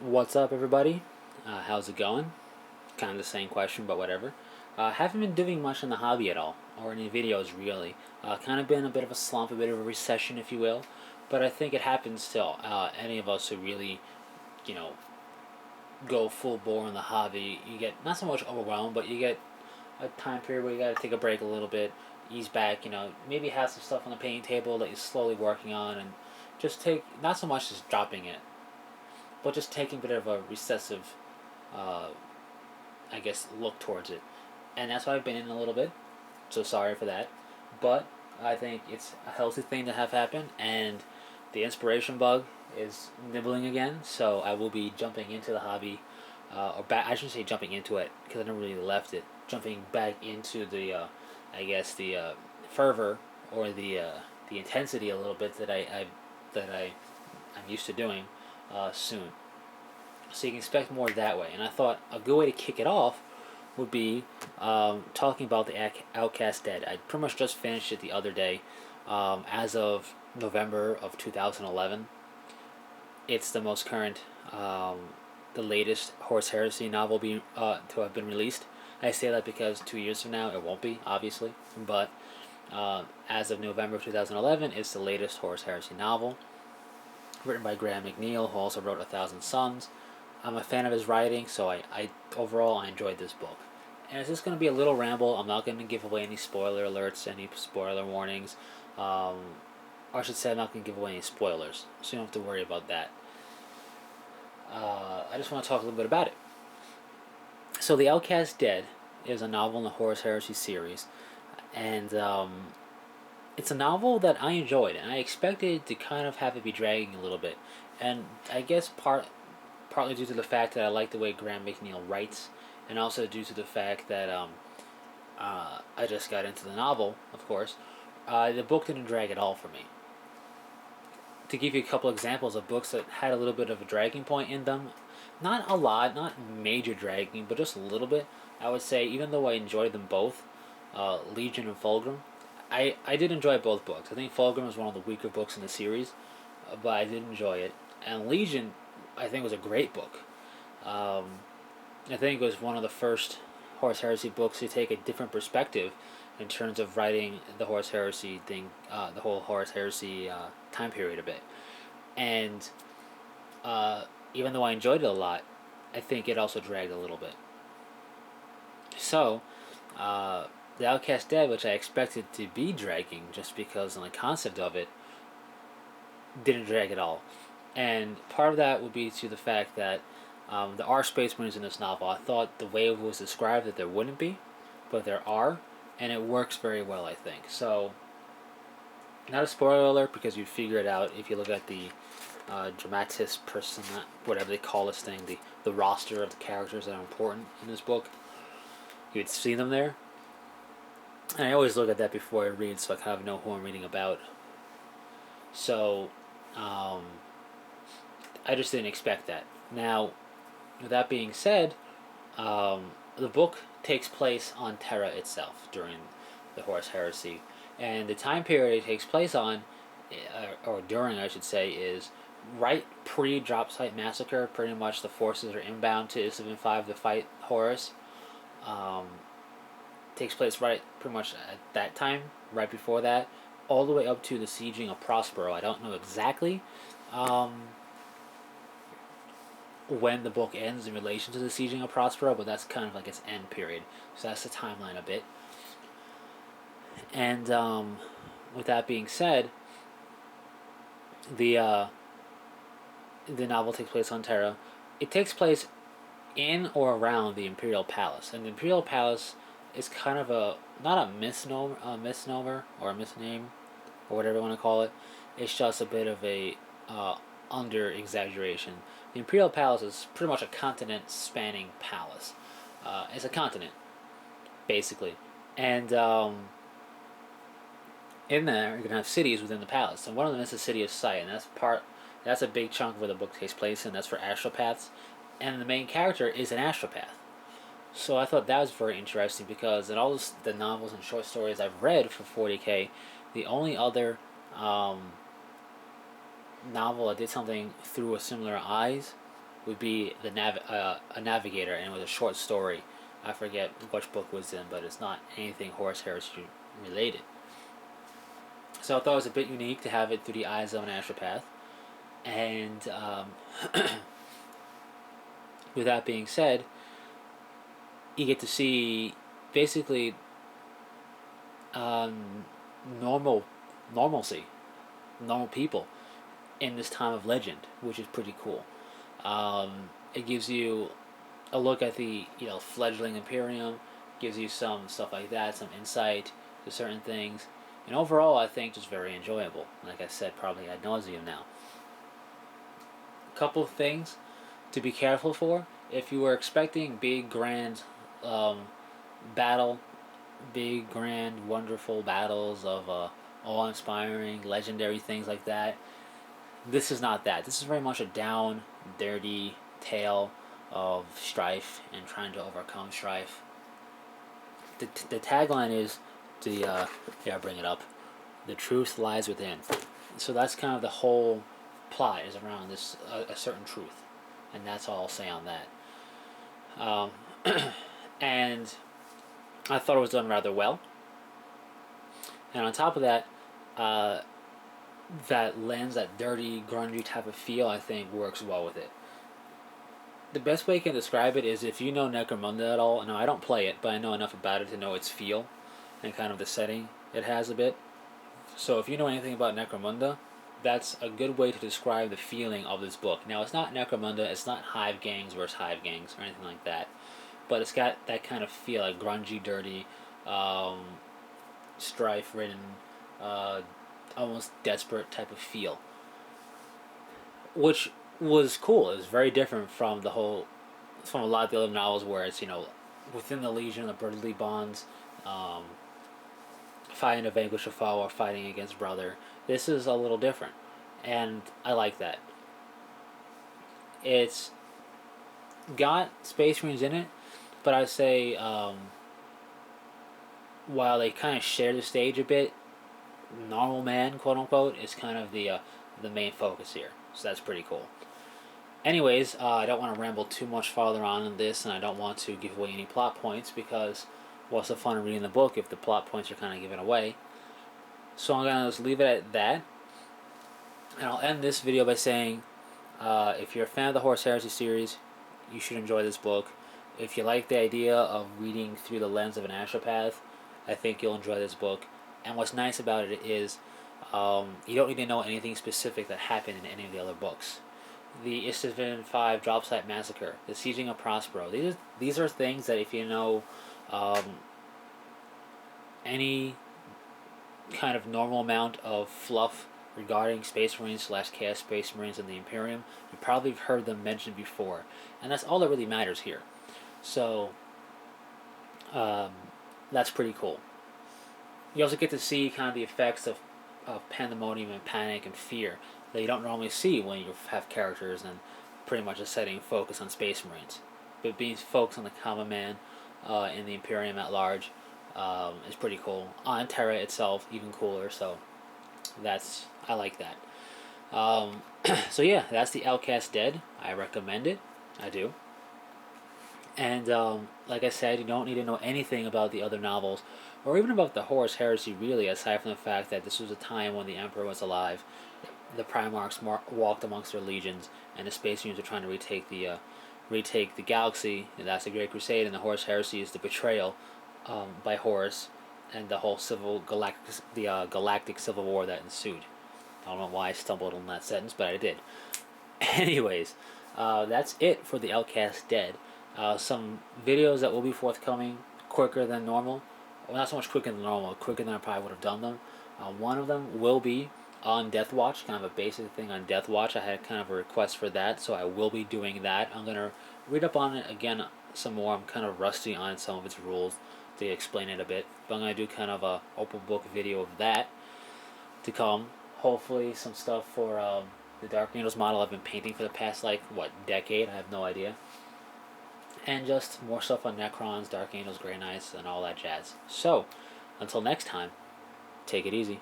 What's up, everybody? How's it going? Kind of the same question, but whatever. Haven't been doing much in the hobby at all, or any videos really. Kind of been a bit of a slump, a bit of a recession, if you will. But I think it happens to any of us who really, you know, go full bore in the hobby. You get not so much overwhelmed, but you get a time period where you got to take a break a little bit, ease back. Maybe have some stuff on the painting table that you're slowly working on, and just take not so much just dropping it, but just taking a bit of a recessive uh, I guess, look towards it. And that's why I've been in a little bit. So sorry for that. But I think it's a healthy thing to have happen. And the inspiration bug is nibbling again. So I will be jumping into the hobby. Or back, I shouldn't say jumping into it because I never really left it. Jumping back into the fervor or the intensity a little bit I'm used to doing soon. So you can expect more that way. And I thought a good way to kick it off would be talking about the Outcast Dead. I pretty much just finished it the other day. As of November of 2011, it's the most current, the latest Horse Heresy novel to have been released. I say that because 2 years from now it won't be, obviously, but as of November 2011, it's the latest Horse Heresy novel, written by Graham McNeil, who also wrote A Thousand Suns. I'm a fan of his writing, so I overall I enjoyed this book. And it's just going to be a little ramble. I'm not going to give away any spoiler alerts, any spoiler warnings. Or I should say, I'm not going to give away any spoilers, so you don't have to worry about that. I just want to talk a little bit about it. So, The Outcast Dead is a novel in the Horus Heresy series, and it's a novel that I enjoyed, and I expected to kind of have it be dragging a little bit. And I guess partly due to the fact that I like the way Graham McNeil writes, and also due to the fact that I just got into the novel, of course. The book didn't drag at all for me. To give you a couple examples of books that had a little bit of a dragging point in them, not a lot, not major dragging, but just a little bit, I would say, even though I enjoyed them both, Legion and Fulgrim, I did enjoy both books. I think Fulgrim was one of the weaker books in the series, but I did enjoy it. And Legion, I think, was a great book. Um, I think it was one of the first Horus Heresy books to take a different perspective in terms of writing the Horus Heresy thing, the whole Horus Heresy time period a bit. And uh, even though I enjoyed it a lot, I think it also dragged a little bit. So, the Outcast Dead, which I expected to be dragging just because of the concept of it, didn't drag at all. And part of that would be to the fact that there are space marines in this novel. I thought the way it was described that there wouldn't be, but there are, and it works very well, I think. So, not a spoiler alert because you'd figure it out if you look at the dramatis persona, whatever they call this thing, the roster of the characters that are important in this book. You'd see them there. And I always look at that before I read so I kind of know who I'm reading about. So, um, I just didn't expect that. Now, with that being said, the book takes place on Terra itself during the Horus Heresy, and the time period it takes place on, or during, I should say, is right pre-Drop Site Massacre. Pretty much, the forces are inbound to Isstvan 5 to fight Horus. Um, takes place right pretty much at that time, right before that, all the way up to the sieging of Prospero. I don't know exactly um, when the book ends in relation to the sieging of Prospero, but that's kind of like its end period. So that's the timeline a bit. And with that being said, the uh, the novel takes place on Terra. It takes place in or around the Imperial Palace, and the Imperial Palace is kind of a not a misnomer or a misname or whatever you want to call it. It's just a bit of a under exaggeration. The Imperial Palace is pretty much a continent spanning palace. It's a continent, basically. And in there, you're going to have cities within the palace. And one of them is the city of Sight, and that's a big chunk of where the book takes place, and that's for astropaths. And the main character is an astropath. So I thought that was very interesting because in all the novels and short stories I've read for 40k, the only other novel that did something through a similar eyes would be a navigator, and it was a short story. I forget which book was in, but it's not anything Horus Heresy related. So I thought it was a bit unique to have it through the eyes of an astropath. And with that being said, you get to see basically um, normal normalcy, normal people in this time of legend, which is pretty cool. It gives you a look at the fledgling Imperium, gives you some stuff like that, some insight to certain things, and overall, I think just very enjoyable. Like I said, probably ad nauseum now. A couple of things to be careful for. If you were expecting big, grand um, battle, big, grand, wonderful battles of awe-inspiring, legendary things like that, this is not that. This is very much a down, dirty tale of strife and trying to overcome strife. The tagline is I'll bring it up. The truth lies within. So that's kind of the whole plot is around this a certain truth, and that's all I'll say on that. Um, and I thought it was done rather well. And on top of that, that lens, that dirty, grungy type of feel, I think works well with it. The best way I can describe it is if you know Necromunda at all. No, I don't play it, but I know enough about it to know its feel and kind of the setting it has a bit. So if you know anything about Necromunda, that's a good way to describe the feeling of this book. Now, it's not Necromunda, it's not Hive Gangs versus Hive Gangs or anything like that, but it's got that kind of feel, like grungy, dirty, strife-ridden, almost desperate type of feel, which was cool. It was very different from from a lot of the other novels where it's within the Legion, the brotherly bonds, fighting to vanquish a foe or fighting against brother. This is a little different, and I like that. It's got Space Marines in it, but I say while they kind of share the stage a bit, normal man, quote unquote, is kind of the main focus here. So that's pretty cool. Anyways, I don't want to ramble too much farther on in this, and I don't want to give away any plot points because what's the fun of reading the book if the plot points are kind of given away? So I'm going to just leave it at that. And I'll end this video by saying if you're a fan of the Horus Heresy series, you should enjoy this book. If you like the idea of reading through the lens of an astropath, I think you'll enjoy this book. And what's nice about it is you don't need to know anything specific that happened in any of the other books. The Isstvan 5 drop site massacre, the sieging of Prospero. These are things that if you know any kind of normal amount of fluff regarding Space Marines / Chaos Space Marines and the Imperium, you probably have heard them mentioned before. And that's all that really matters here. So that's pretty cool. You also get to see kind of the effects of pandemonium and panic and fear that you don't normally see when you have characters and pretty much a setting focused on Space Marines. But being focused on the common man in the Imperium at large is pretty cool. On Terra itself, even cooler. So I like that. So yeah, that's the Outcast Dead. I recommend it. I do. And like I said, you don't need to know anything about the other novels, or even about the Horus Heresy, really, aside from the fact that this was a time when the Emperor was alive, the Primarchs walked amongst their legions, and the Space Marines are trying to retake the galaxy, and that's the Great Crusade, and the Horus Heresy is the betrayal by Horus, and the whole galactic civil war that ensued. I don't know why I stumbled on that sentence, but I did. Anyways, that's it for the Outcast Dead. Some videos that will be forthcoming quicker than normal. Well, not so much quicker than normal, quicker than I probably would have done them. One of them will be on Death Watch, kind of a basic thing on Death Watch. I had kind of a request for that, so I will be doing that. I'm going to read up on it again some more. I'm kind of rusty on some of its rules to explain it a bit. But I'm going to do kind of a open book video of that to come. Hopefully some stuff for the Dark Angels model I've been painting for the past, decade? I have no idea. And just more stuff on Necrons, Dark Angels, Grey Knights, and all that jazz. So, until next time, take it easy.